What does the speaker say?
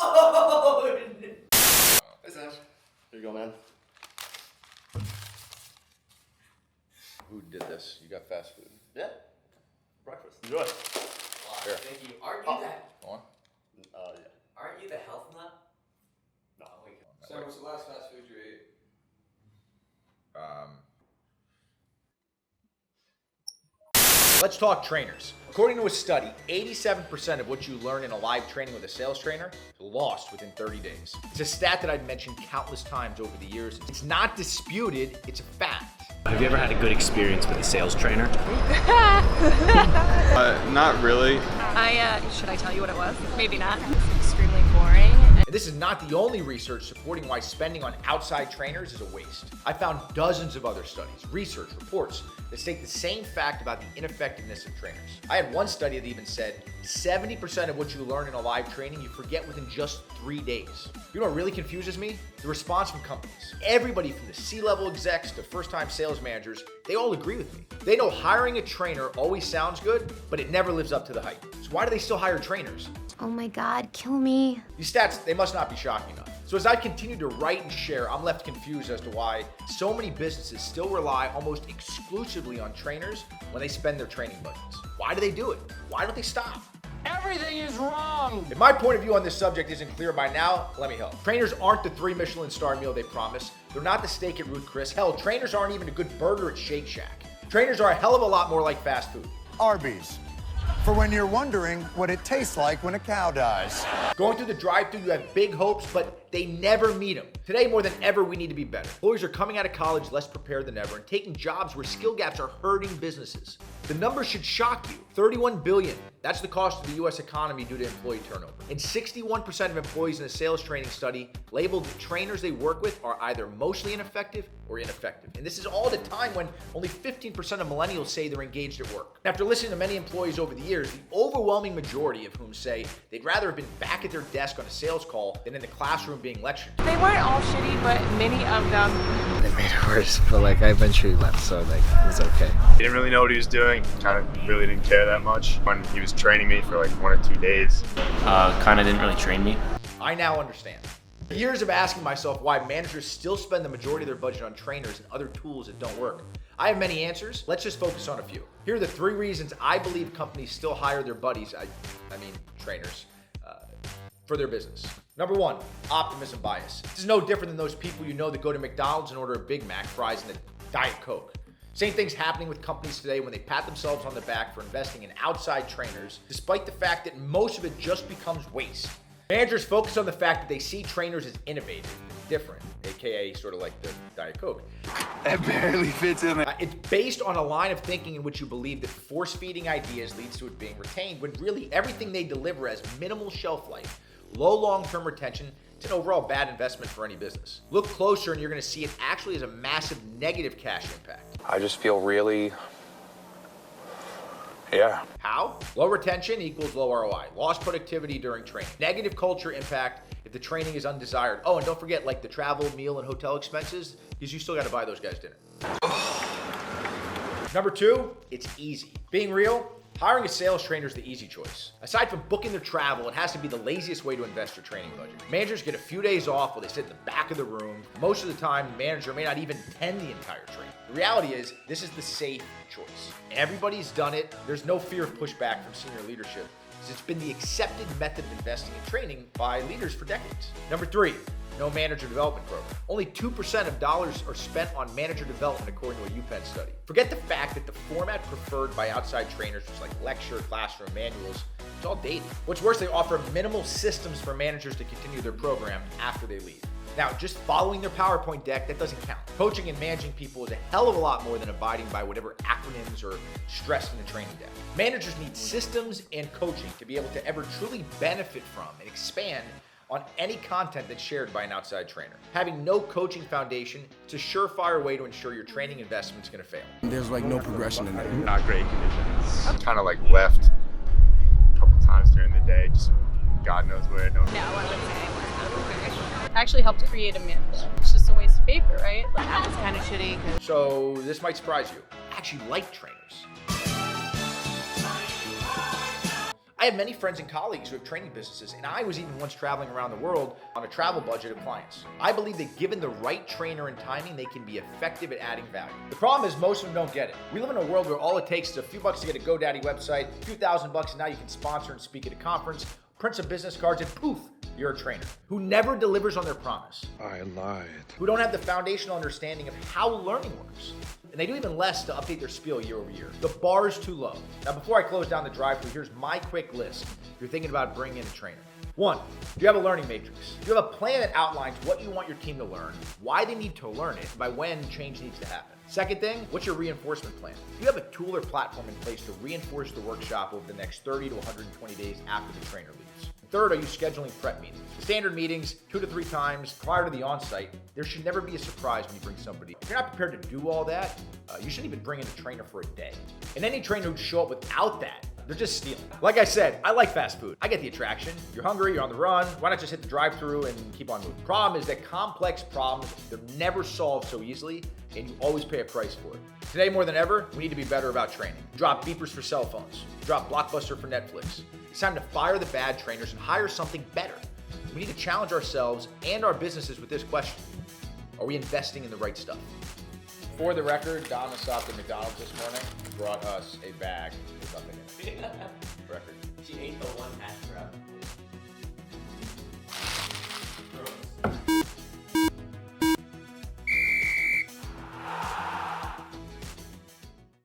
Oh! What's that? Here you go, man. Who did this? You got fast food. Yeah. Breakfast. Enjoy. Wow, Here. thank you. Aren't you Go on. Yeah. Aren't you the health nut? No. Oh, wait. So what's the last fast food you ate? Let's talk trainers. According to a study, 87% of what you learn in a live training with a sales trainer is lost within 30 days. It's a stat that I've mentioned countless times over the years. It's not disputed, it's a fact. Have you ever had a good experience with a sales trainer? Not really. Should I tell you what it was? Maybe not. It's extremely boring. And this is not the only research supporting why spending on outside trainers is a waste. I found dozens of other studies, research, reports that state the same fact about the ineffectiveness of trainers. I had one study that even said 70% of what you learn in a live training you forget within just 3 days. You know what really confuses me? The response from companies. Everybody from the C-level execs to first-time sales managers, they all agree with me. They know hiring a trainer always sounds good, but it never lives up to the hype. So why do they still hire trainers? Oh my God, kill me. These stats, they must not be shocking enough. So as I continue to write and share, I'm left confused as to why so many businesses still rely almost exclusively on trainers when they spend their training budgets. Why do they do it? Why don't they stop? Everything is wrong! If my point of view on this subject isn't clear by now, let me help. Trainers aren't the 3 Michelin star meal they promise. They're not the steak at Ruth Chris. Hell, trainers aren't even a good burger at Shake Shack. Trainers are a hell of a lot more like fast food. Arby's. For when you're wondering what it tastes like when a cow dies. Going through the drive-thru, you have big hopes, but they never meet them. Today, more than ever, we need to be better. Employees are coming out of college less prepared than ever and taking jobs where skill gaps are hurting businesses. The numbers should shock you. $31 billion. That's the cost of the U.S. economy due to employee turnover. And 61% of employees in a sales training study labeled the trainers they work with are either mostly ineffective or ineffective. And this is all at a time when only 15% of millennials say they're engaged at work. After listening to many employees over the years, the overwhelming majority of whom say they'd rather have been back at their desk on a sales call than in the classroom being lectured. They weren't all shitty, but many of them. It made it worse, but like I eventually left, so like it was okay. He didn't really know what he was doing. Kind of really didn't care that much. When he was training me for like 1 or 2 days. Kind of didn't really train me. I now understand. Years of asking myself why managers still spend the majority of their budget on trainers and other tools that don't work. I have many answers. Let's just focus on a few. Here are the 3 reasons I believe companies still hire their buddies, trainers, for their business. Number 1, optimism bias. This is no different than those people you know that go to McDonald's and order a Big Mac, fries, and a Diet Coke. Same thing's happening with companies today when they pat themselves on the back for investing in outside trainers, despite the fact that most of it just becomes waste. Managers focus on the fact that they see trainers as innovative, different, aka sort of like the Diet Coke. It barely fits in there. It's based on a line of thinking in which you believe that force-feeding ideas leads to it being retained, when really everything they deliver has minimal shelf life, low long-term retention. It's an overall bad investment for any business. Look closer and you're gonna see it actually has a massive negative cash impact. I just feel really, How? Low retention equals low ROI. Lost productivity during training. Negative culture impact if the training is undesired. Oh, and don't forget like the travel, meal, and hotel expenses, because you still gotta buy those guys dinner. Number 2, it's easy. Being real, hiring a sales trainer is the easy choice. Aside from booking their travel, it has to be the laziest way to invest your training budget. Managers get a few days off while they sit in the back of the room. Most of the time, the manager may not even attend the entire training. The reality is, this is the safe choice. Everybody's done it. There's no fear of pushback from senior leadership, because it's been the accepted method of investing in training by leaders for decades. Number 3, no manager development program. Only 2% of dollars are spent on manager development according to a UPenn study. Forget the fact that the format preferred by outside trainers, just like lecture, classroom, manuals, it's all dated. What's worse, they offer minimal systems for managers to continue their program after they leave. Now, just following their PowerPoint deck, that doesn't count. Coaching and managing people is a hell of a lot more than abiding by whatever acronyms are stressed in the training deck. Managers need systems and coaching to be able to ever truly benefit from and expand on any content that's shared by an outside trainer. Having no coaching foundation, it's a surefire way to ensure your training investment's gonna fail. There's like no progression in there. not great conditions. Kind of like left a couple times during the day, just God knows where. No, I wouldn't say it was actually helped create a myth. It's just a waste of paper, right? Like, That was kind of shitty. So this might surprise you. I actually like trainers. I have many friends and colleagues who have training businesses, and I was even once traveling around the world on a travel budget of clients. I believe that given the right trainer and timing, they can be effective at adding value. The problem is most of them don't get it. We live in a world where all it takes is a few bucks to get a GoDaddy website, a few $1,000, and now you can sponsor and speak at a conference, print some business cards, and poof, you're a trainer who never delivers on their promise. I lied. Who don't have the foundational understanding of how learning works. And they do even less to update their spiel year over year. The bar is too low. Now, before I close down the drive-thru, here's my quick list if you're thinking about bringing in a trainer. 1, do you have a learning matrix? Do you have a plan that outlines what you want your team to learn, why they need to learn it, and by when change needs to happen? Second thing, what's your reinforcement plan? Do you have a tool or platform in place to reinforce the workshop over the next 30 to 120 days after the trainer leaves? Third, are you scheduling prep meetings? Standard meetings, 2 to 3 times prior to the on-site. There should never be a surprise when you bring somebody. If you're not prepared to do all that, you shouldn't even bring in a trainer for a day. And any trainer who'd show up without that, they're just stealing. Like I said, I like fast food. I get the attraction. You're hungry, you're on the run. Why not just hit the drive-thru and keep on moving? Problem is that complex problems, they're never solved so easily, and you always pay a price for it. Today, more than ever, we need to be better about training. Drop beepers for cell phones. Drop Blockbuster for Netflix. It's time to fire the bad trainers and hire something better. We need to challenge ourselves and our businesses with this question. Are we investing in the right stuff? For the record, Donna stopped at McDonald's this morning and brought us a bag with nothing in it. Record. She ate the one hash brown.